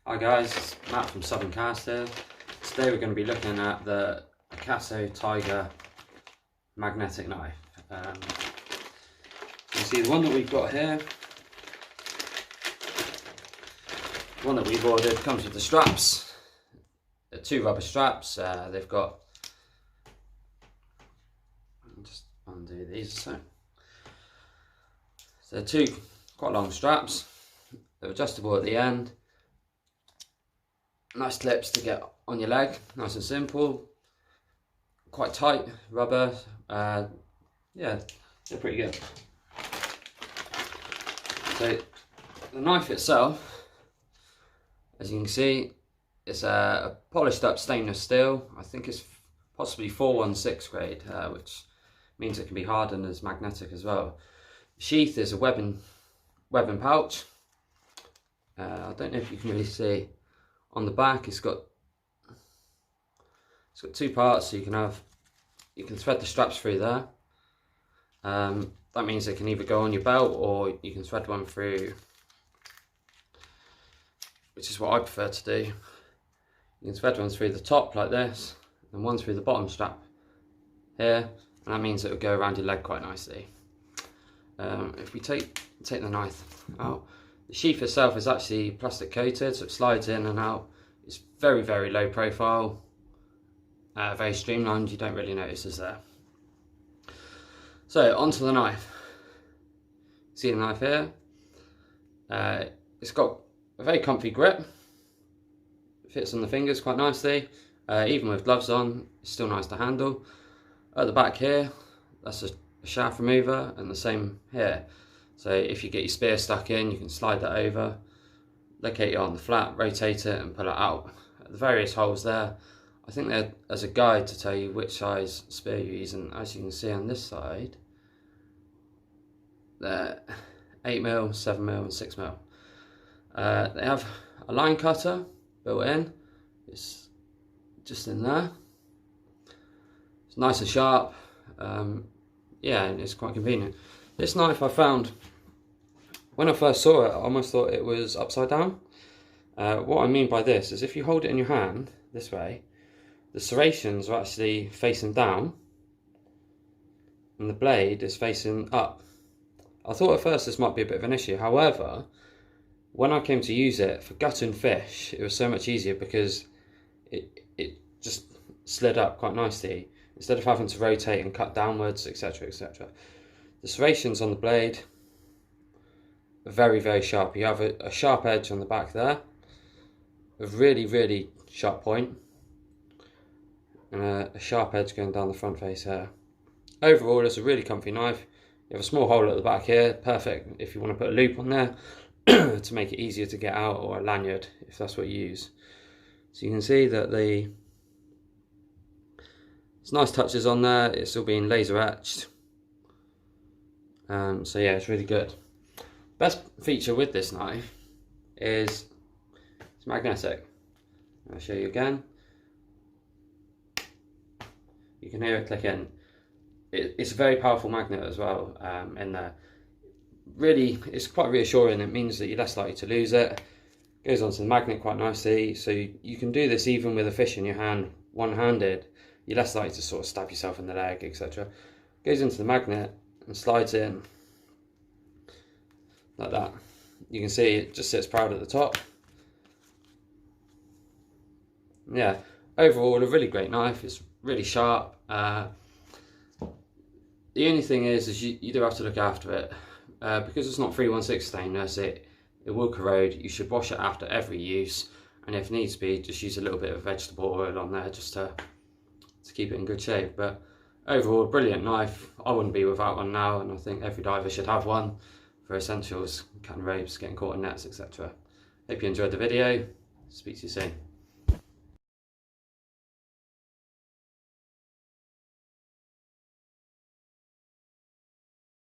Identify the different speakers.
Speaker 1: Hi guys, it's Matt from Southern Cast here. Today we're going to be looking at the Picasso Tiger magnetic knife. You see the one that we've got here, the one that we've ordered comes with the straps. They're two rubber straps. They've got, I'll just undo these. So they're two quite long straps. They're adjustable at the end. Nice clips to get on your leg, nice and simple, quite tight rubber. Yeah, they're pretty good. So the knife itself, as you can see, it's a polished up stainless steel. I think it's possibly 416 grade, which means it can be hardened as magnetic as well. The sheath is a webbing pouch. I don't know if you can really see. On the back, it's got two parts, so you can thread the straps through there. That means it can either go on your belt or you can thread one through, which is what I prefer to do. You can thread one through the top like this, and one through the bottom strap here, and that means it will go around your leg quite nicely. If we take the knife out, the sheath itself is actually plastic coated, so it slides in and out. It's very, very low profile, very streamlined. You don't really notice it's there. So onto the knife. See the knife here? It's got a very comfy grip. It fits on the fingers quite nicely. Even with gloves on, it's still nice to handle. At the back here, that's a shaft remover, and the same here. So if you get your spear stuck in, you can slide that over, locate it on the flat, rotate it and pull it out. At the various holes there, I think there's a guide to tell you which size spear you use, and as you can see on this side, they're 8mm, 7mm and 6mm. They have a line cutter built in, it's just in there. It's nice and sharp, yeah, and it's quite convenient. This knife I found, when I first saw it, I almost thought it was upside down. What I mean by this is if you hold it in your hand this way, the serrations are actually facing down and the blade is facing up. I thought at first this might be a bit of an issue. However, when I came to use it for gutting fish, it was so much easier because it just slid up quite nicely instead of having to rotate and cut downwards, etc, etc. The serrations on the blade are very, very sharp. You have a sharp edge on the back there, a really, really sharp point, and a sharp edge going down the front face here. Overall, it's a really comfy knife. You have a small hole at the back here, perfect if you want to put a loop on there to make it easier to get out, or a lanyard if that's what you use. So you can see that there's nice touches on there. It's all being laser etched. So yeah, it's really good. Best feature with this knife is it's magnetic. I'll show you again. You can hear it click in. It's a very powerful magnet as well in there. Really, it's quite reassuring. It means that you're less likely to lose it. Goes onto the magnet quite nicely, so you can do this even with a fish in your hand, one-handed. You're less likely to sort of stab yourself in the leg, etc. Goes into the magnet and slides in like that. You can see it just sits proud at the top. Yeah, overall a really great knife. It's really sharp. The only thing is you do have to look after it because it's not 316 stainless. It will corrode. You should wash it after every use, and if needs be, just use a little bit of vegetable oil on there just to keep it in good shape. But overall, a brilliant knife. I wouldn't be without one now, and I think every diver should have one for essentials, cutting ropes, getting caught in nets, etc. Hope you enjoyed the video. Speak to you soon.